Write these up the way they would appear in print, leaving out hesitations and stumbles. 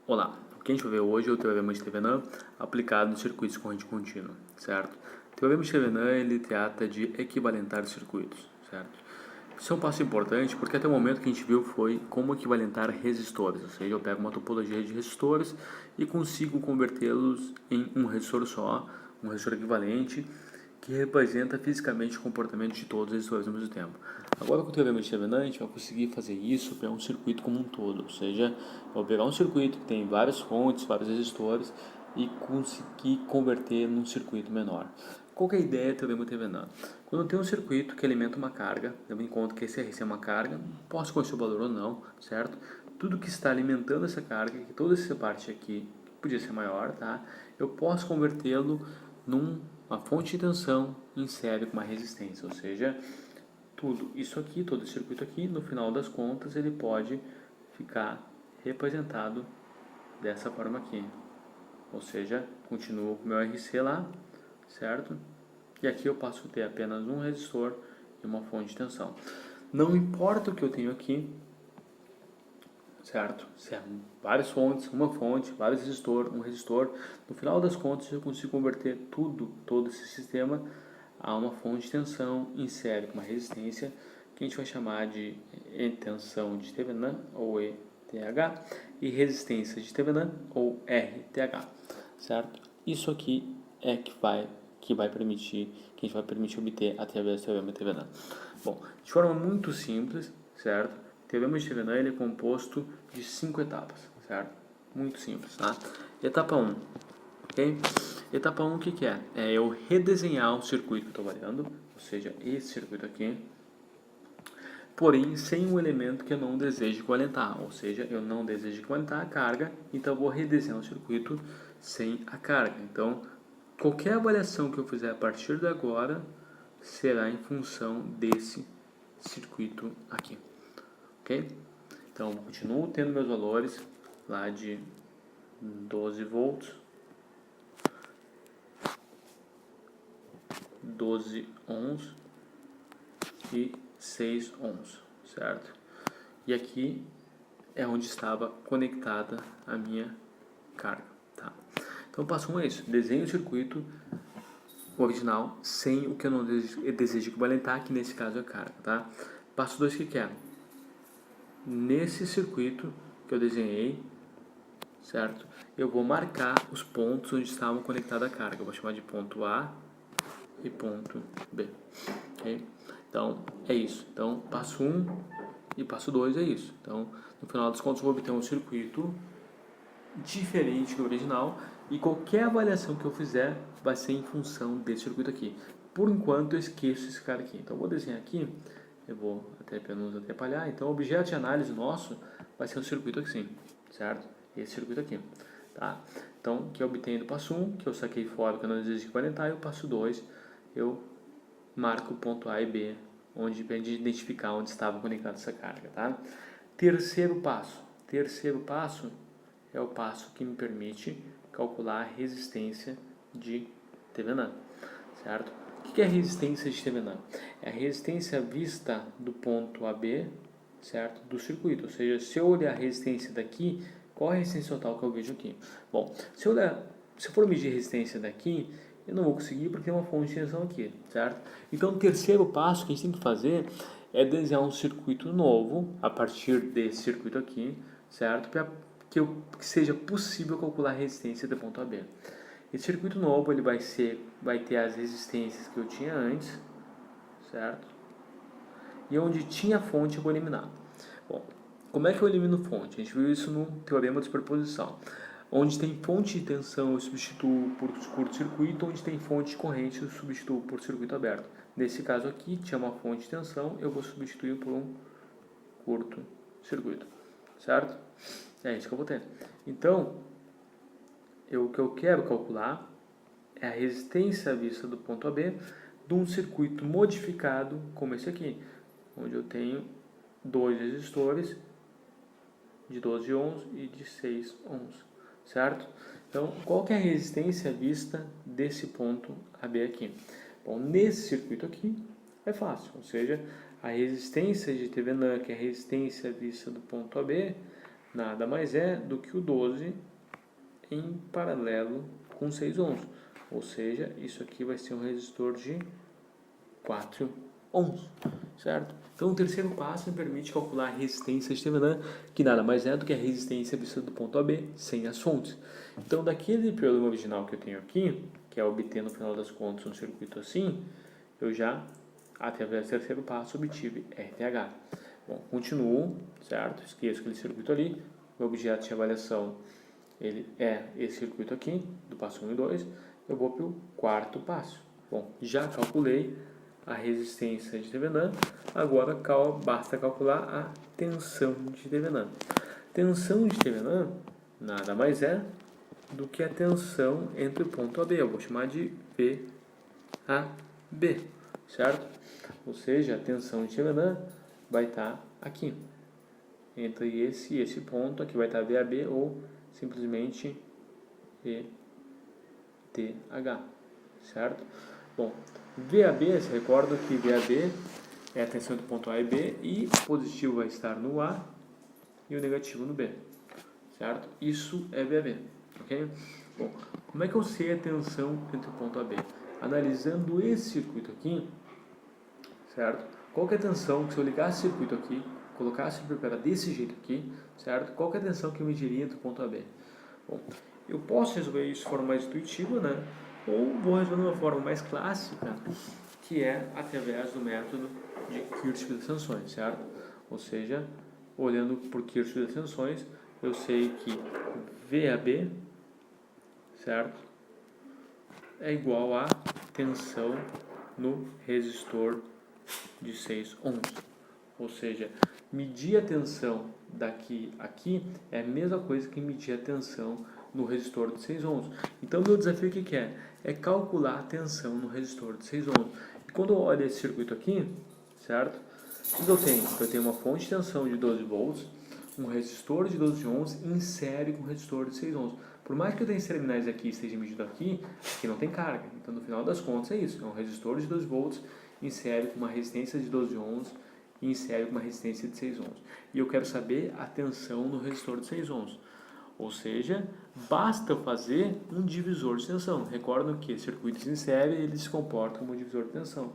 Olá, o que a gente vai ver hoje é o Teorema de Thevenin aplicado nos circuitos de corrente contínua, certo? O Teorema de Thevenin, ele trata de equivalentar circuitos, certo? Isso é um passo importante porque até o momento que a gente viu foi como equivalentar resistores, ou seja, eu pego uma topologia de resistores e consigo convertê-los em um resistor só, um resistor equivalente, que representa fisicamente o comportamento de todos os resistores ao mesmo tempo. Agora com o Teorema de Thevenin, a gente vai conseguir fazer isso para um circuito como um todo, ou seja, eu vou pegar um circuito que tem várias fontes, vários resistores e conseguir converter num circuito menor. Qual que é a ideia do Teorema de Thevenin? Quando eu tenho um circuito que alimenta uma carga, eu encontro que esse RC é uma carga, posso conhecer o valor ou não, certo? Tudo que está alimentando essa carga, que toda essa parte aqui podia ser maior, tá? Eu posso convertê-lo numa fonte de tensão em série com uma resistência, ou seja, tudo isso aqui, todo esse circuito aqui, no final das contas, ele pode ficar representado dessa forma aqui. Ou seja, continuo com o meu RC lá, certo? E aqui eu passo a ter apenas um resistor e uma fonte de tensão. Não importa o que eu tenho aqui, certo? Se é várias fontes, uma fonte, vários resistores, um resistor, no final das contas eu consigo converter todo esse sistema a uma fonte de tensão em série com uma resistência que a gente vai chamar de tensão de Thevenin ou ETH e resistência de Thevenin ou RTH, certo? Isso aqui é que a gente vai permitir obter através do teorema de Thevenin. Bom, de forma muito simples, certo? O teorema de Thevenin ele é composto de 5 etapas, certo? Muito simples, tá? Etapa 1, ok? Etapa 1 o que é? É eu redesenhar o circuito que eu estou variando, ou seja, esse circuito aqui, porém sem um elemento que eu não desejo equivalentar, ou seja, eu não desejo equivalentar a carga, então eu vou redesenhar o circuito sem a carga. Então, qualquer avaliação que eu fizer a partir de agora será em função desse circuito aqui, ok? Então, eu continuo tendo meus valores lá de 12 volts, 12 ohms e 6 ohms, certo? E aqui é onde estava conectada a minha carga, tá? Então, passo 1 é isso, desenho o circuito original sem o que eu não desejo equivalentar, que nesse caso é carga, tá? Passo 2 que é? Nesse circuito que eu desenhei, certo? Eu vou marcar os pontos onde estavam conectadas a carga. Eu vou chamar de ponto A e ponto B, ok? Então, é isso. Então, passo 1 e passo 2 é isso. Então, no final dos contos, eu vou obter um circuito diferente do original e qualquer avaliação que eu fizer vai ser em função desse circuito aqui. Por enquanto, eu esqueço esse cara aqui. Então, eu vou desenhar aqui, eu vou até para não nos atrapalhar. Então, o objeto de análise nosso vai ser um circuito assim, certo? Esse circuito aqui, tá? Então, que eu obtenho do passo 1, que eu saquei fora, que eu não desejo equivalentar, e o passo 2, eu marco o ponto A e B, onde depende de identificar onde estava conectada essa carga, tá? Terceiro passo é o passo que me permite calcular a resistência de Thevenin, certo? O que é a resistência de Thevenin? É a resistência vista do ponto AB, certo? Do circuito, ou seja, se eu olhar a resistência daqui, qual é a resistência total que eu vejo aqui? Bom, se eu for medir a resistência daqui, eu não vou conseguir porque tem uma fonte de tensão aqui, certo? Então, o terceiro passo que a gente tem que fazer é desenhar um circuito novo a partir desse circuito aqui, certo? Para que seja possível calcular a resistência do ponto AB. Esse circuito novo ele vai ter as resistências que eu tinha antes, certo? E onde tinha fonte eu vou eliminar. Bom, como é que eu elimino fonte? A gente viu isso no teorema de superposição. Onde tem fonte de tensão eu substituo por curto-circuito, onde tem fonte de corrente eu substituo por circuito aberto. Nesse caso aqui, tinha uma fonte de tensão, eu vou substituir por um curto-circuito, certo? É isso que eu vou ter. Então, o que eu quero calcular é a resistência à vista do ponto AB de um circuito modificado como esse aqui, onde eu tenho dois resistores de 12 ohms e de 6 ohms, certo? Então, qual que é a resistência à vista desse ponto AB aqui? Bom, nesse circuito aqui é fácil, ou seja, a resistência de Thevenin, que é a resistência à vista do ponto AB, nada mais é do que o 12 em paralelo com 6 ohms. Ou seja, isso aqui vai ser um resistor de 4 ohms, certo? Então, o terceiro passo me permite calcular a resistência de Thevenin, que nada mais é do que a resistência vista do ponto AB sem as fontes. Então, daquele problema original que eu tenho aqui, que é obter no final das contas um circuito assim, eu já, através do terceiro passo, obtive RTH. Bom, continuo, certo? Esqueço aquele circuito ali. O objeto de avaliação ele é esse circuito aqui, do passo 1 e 2. Eu vou para o quarto passo. Bom, já calculei a resistência de Thevenin, agora basta calcular a tensão de Thevenin. Tensão de Thevenin nada mais é do que a tensão entre o ponto AB. Eu vou chamar de VAB, certo? Ou seja, a tensão de Thevenin vai estar aqui, entre esse e esse ponto. Aqui vai estar VAB ou simplesmente ETH, certo? Bom, VAB, se recorda que VAB é a tensão entre o ponto A e B, e o positivo vai estar no A e o negativo no B, certo? Isso é VAB, ok? Bom, como é que eu sei a tensão entre o ponto A e B? Analisando esse circuito aqui, certo? Qual que é a tensão que se eu ligasse o circuito aqui, colocasse o perpétua desse jeito aqui, certo? Qual que é a tensão que eu mediria entre o ponto A e B? Bom, eu posso resolver isso de forma mais intuitiva, né? Ou vou resolver de uma forma mais clássica, que é através do método de Kirchhoff das tensões, certo? Ou seja, olhando por Kirchhoff das tensões, eu sei que VAB, certo, é igual a tensão no resistor de 6 ohms. Ou seja, medir a tensão daqui a aqui é a mesma coisa que medir a tensão no resistor de 6 ohms. Então, meu desafio o que é? É calcular a tensão no resistor de 6 ohms. E quando eu olho esse circuito aqui, certo? O que eu tenho? Eu tenho uma fonte de tensão de 12 volts, um resistor de 12 ohms em série com um resistor de 6 ohms. Por mais que eu tenha esses terminais aqui e esteja medido aqui, aqui não tem carga. Então, no final das contas, é isso. É um resistor de 12 volts em série com uma resistência de 12 ohms e em série com uma resistência de 6 ohms. E eu quero saber a tensão no resistor de 6 ohms. Ou seja, basta fazer um divisor de tensão. Recorda que circuitos em série eles se comportam como um divisor de tensão.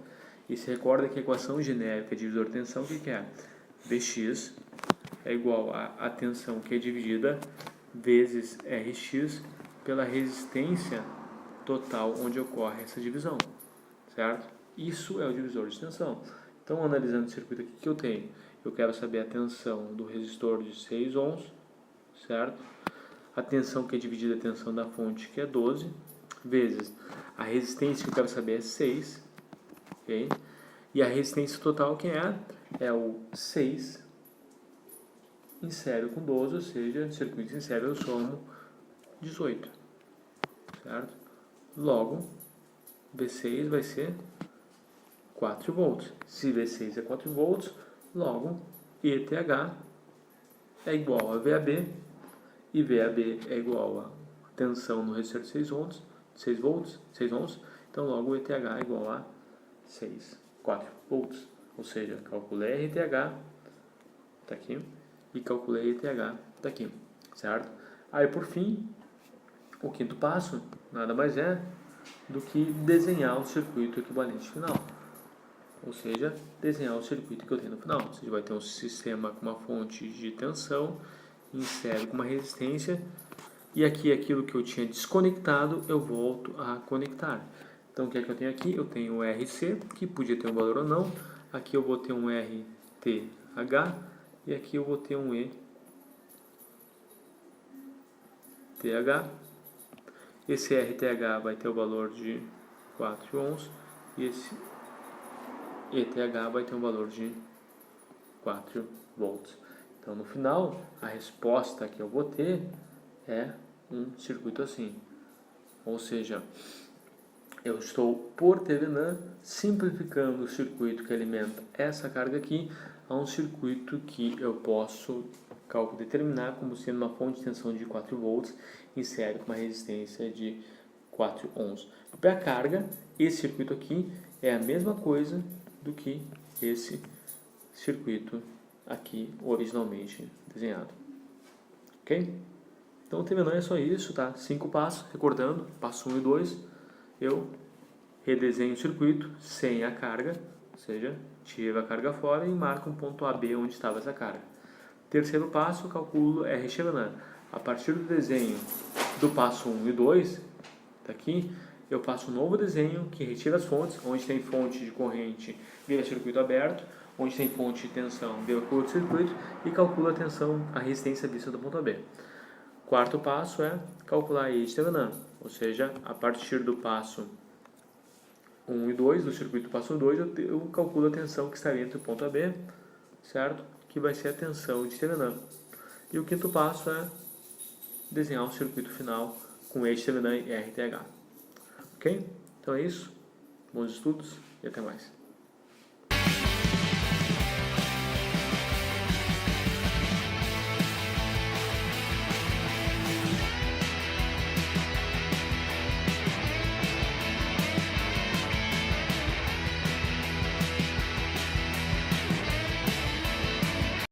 E se recorda que a equação genérica de divisor de tensão, o que é? Vx é igual a tensão que é dividida vezes Rx pela resistência total onde ocorre essa divisão, certo? Isso é o divisor de tensão. Então, analisando o circuito aqui que eu tenho, eu quero saber a tensão do resistor de 6 ohms, certo? A tensão que é dividida a tensão da fonte, que é 12, vezes a resistência que eu quero saber é 6, ok? E a resistência total, quem é? É o 6 em série com 12, ou seja, circuito em série eu somo 18, certo? Logo, V6 vai ser 4 volts. Se V6 é 4 volts, logo ETH é igual a VAB, e VAB é igual a tensão no resistor de 6 ohms, 6 volts, 6 ohms, então logo ETH é igual a 4 volts. Ou seja, calculei RTH, está aqui, e calculei ETH, está aqui, certo? Aí, por fim, o quinto passo nada mais é do que desenhar o circuito equivalente final. Ou seja, desenhar o circuito que eu tenho no final. Ou seja, vai ter um sistema com uma fonte de tensão em série com uma resistência, e aqui aquilo que eu tinha desconectado eu volto a conectar. Então, o que é que eu tenho aqui? Eu tenho o RC, que podia ter um valor ou não. Aqui eu vou ter um RTH e aqui eu vou ter um ETH. Esse RTH vai ter o valor de 4 ohms e esse ETH vai ter um valor de 4 volts. Então, no final, a resposta que eu vou ter é um circuito assim. Ou seja, eu estou, por Thevenin, simplificando o circuito que alimenta essa carga aqui a um circuito que eu posso determinar como sendo uma fonte de tensão de 4 volts em série com uma resistência de 4 ohms. Para a carga, esse circuito aqui é a mesma coisa do que esse circuito aqui originalmente desenhado. ok? Então, terminando é só isso, tá? 5 passos, recordando, passo 1 e 2, eu redesenho o circuito sem a carga, ou seja, tiro a carga fora e marco um ponto AB onde estava essa carga. Terceiro passo, calculo R-Thevenin. A partir do desenho do passo 1 e 2, daqui, eu faço um novo desenho que retira as fontes, onde tem fonte de corrente vira circuito aberto, onde tem fonte de tensão vira curto-circuito e calculo a tensão, a resistência vista do ponto AB. Quarto passo é calcular a R-Thevenin, ou seja, a partir do passo 1 e 2, do circuito passo 2, eu calculo a tensão que estaria entre o ponto AB, certo? Que vai ser a tensão de Thevenin. E o quinto passo é desenhar um circuito final com H-Thevenin e RTH. Ok? Então é isso. Bons estudos e até mais.